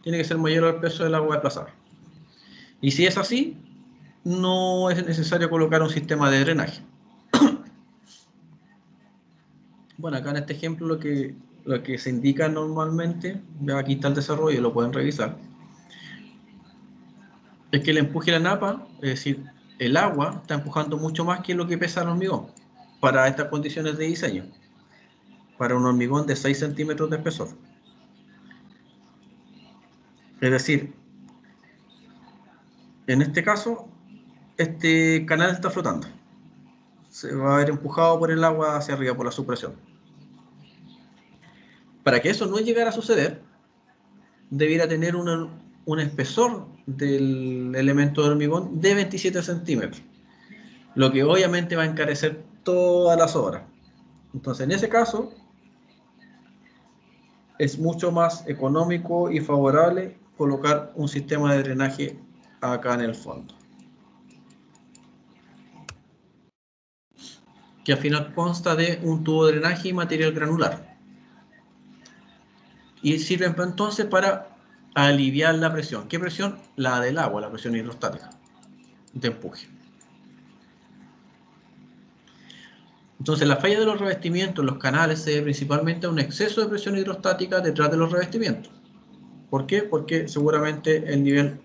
tiene que ser mayor al peso del agua desplazada. Y si es así, no es necesario colocar un sistema de drenaje. Bueno, acá en este ejemplo lo que se indica normalmente, aquí está el desarrollo, lo pueden revisar, es que el empuje de la napa, es decir, el agua está empujando mucho más que lo que pesa el hormigón para estas condiciones de diseño, para un hormigón de 6 centímetros de espesor. Es decir, en este caso, este canal está flotando. Se va a ver empujado por el agua hacia arriba por la supresión. Para que eso no llegara a suceder, debiera tener un espesor del elemento de hormigón de 27 centímetros, lo que obviamente va a encarecer todas las obras. Entonces, en ese caso, es mucho más económico y favorable colocar un sistema de drenaje acá en el fondo, que al final consta de un tubo de drenaje y material granular. Y sirven entonces para aliviar la presión. ¿Qué presión? La del agua, la presión hidrostática de empuje. Entonces, la falla de los revestimientos en los canales se debe principalmente a un exceso de presión hidrostática detrás de los revestimientos. ¿Por qué? Porque seguramente el nivel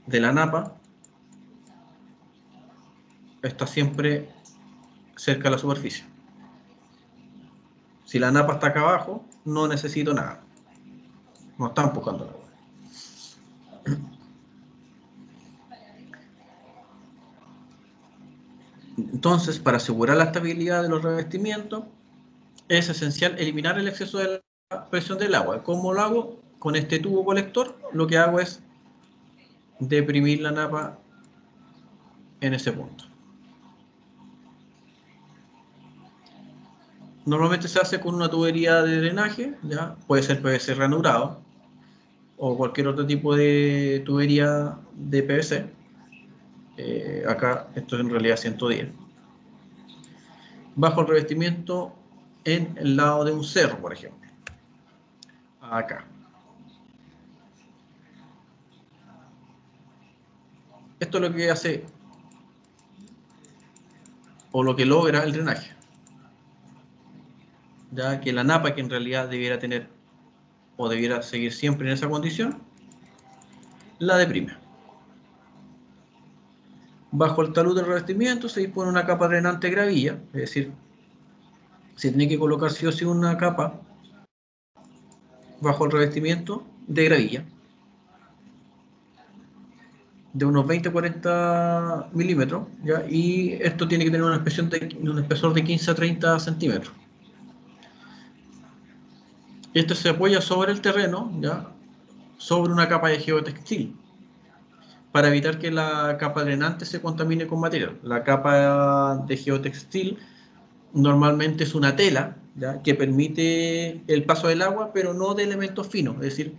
de la napa está siempre cerca de la superficie. Si la napa está acá abajo, no necesito nada. No está empujando el agua. Entonces, para asegurar la estabilidad de los revestimientos, es esencial eliminar el exceso de la presión del agua. ¿Cómo lo hago? Con este tubo colector, lo que hago es deprimir la napa en ese punto. Normalmente se hace con una tubería de drenaje, ¿ya? Puede ser PVC ranurado o cualquier otro tipo de tubería de PVC. Acá esto es en realidad 110. Bajo el revestimiento en el lado de un cerro, por ejemplo. Acá. Esto es lo que hace o lo que logra el drenaje. Ya que la napa, que en realidad debiera tener o debiera seguir siempre en esa condición, la deprime. Bajo el talud del revestimiento se dispone una capa drenante de gravilla, es decir, se tiene que colocar sí o sí una capa bajo el revestimiento de gravilla de unos 20-40 milímetros, ¿ya? Y esto tiene que tener un espesor de 15 a 30 centímetros. Esto se apoya sobre el terreno, ¿ya? Sobre una capa de geotextil, para evitar que la capa drenante se contamine con material. La capa de geotextil normalmente es una tela, ¿ya? Que permite el paso del agua, pero no de elementos finos. Es decir,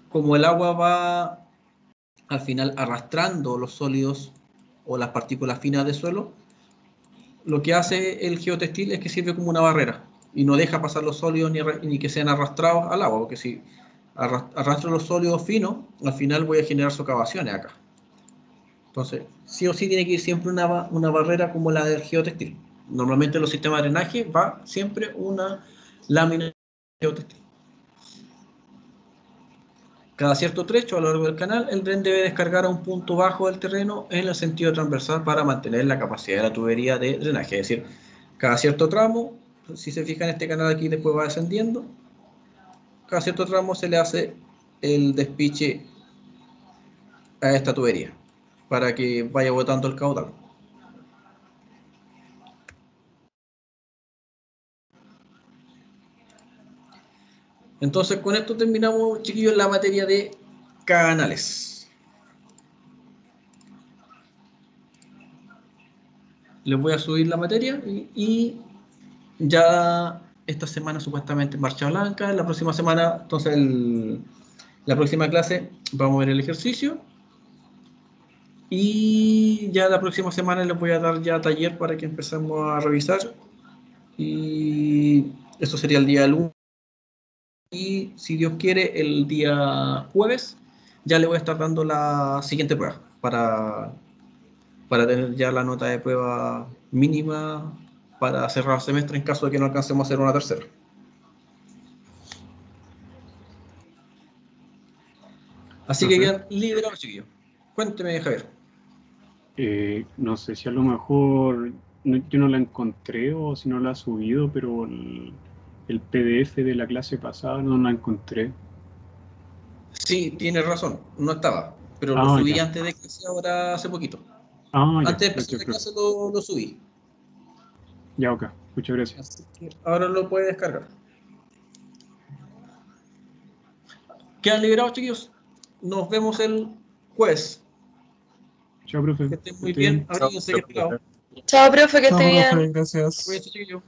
como el agua va al final arrastrando los sólidos o las partículas finas del suelo, lo que hace el geotextil es que sirve como una barrera y no deja pasar los sólidos ni que sean arrastrados al agua, porque si arrastro los sólidos finos, al final voy a generar socavaciones acá. Entonces, sí o sí tiene que ir siempre una barrera como la del geotextil. Normalmente en los sistemas de drenaje va siempre una lámina de geotextil. Cada cierto trecho a lo largo del canal, el dren debe descargar a un punto bajo del terreno en el sentido transversal para mantener la capacidad de la tubería de drenaje. Es decir, cada cierto tramo, si se fijan, este canal aquí después va descendiendo. Cada cierto tramo se le hace el despiche a esta tubería para que vaya botando el caudal. Entonces, con esto terminamos, chiquillos, la materia de canales. Les voy a subir la materia y ya esta semana supuestamente marcha blanca. La próxima semana, entonces, la próxima clase vamos a ver el ejercicio. Y ya la próxima semana les voy a dar ya taller para que empecemos a revisar. Y esto sería el día lunes. Y si Dios quiere, el día jueves ya le voy a estar dando la siguiente prueba para tener ya la nota de prueba mínima para cerrar el semestre en caso de que no alcancemos a hacer una tercera. Así que quedan liberados, chiquillos. Cuénteme, Javier. No sé si a lo mejor yo no la encontré o si no la ha subido, pero el PDF de la clase pasada no la encontré. Sí, tienes razón, no estaba, pero lo subí ya. antes de clase ahora hace poquito. Ya. Antes de empezar la clase lo subí. Ya, ok. Muchas gracias. Así que ahora lo puedes descargar. Quedan liberados, chiquillos. Nos vemos el jueves. Chao, profe. Que estén muy bien. Abríguense, que está. Chao, profe, que esté bien. Profe, gracias. Cuídense, chiquillos.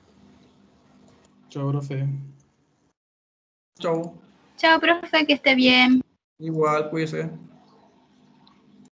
Chao, profe. Chao. Chao, profe, que esté bien. Igual, cuídense.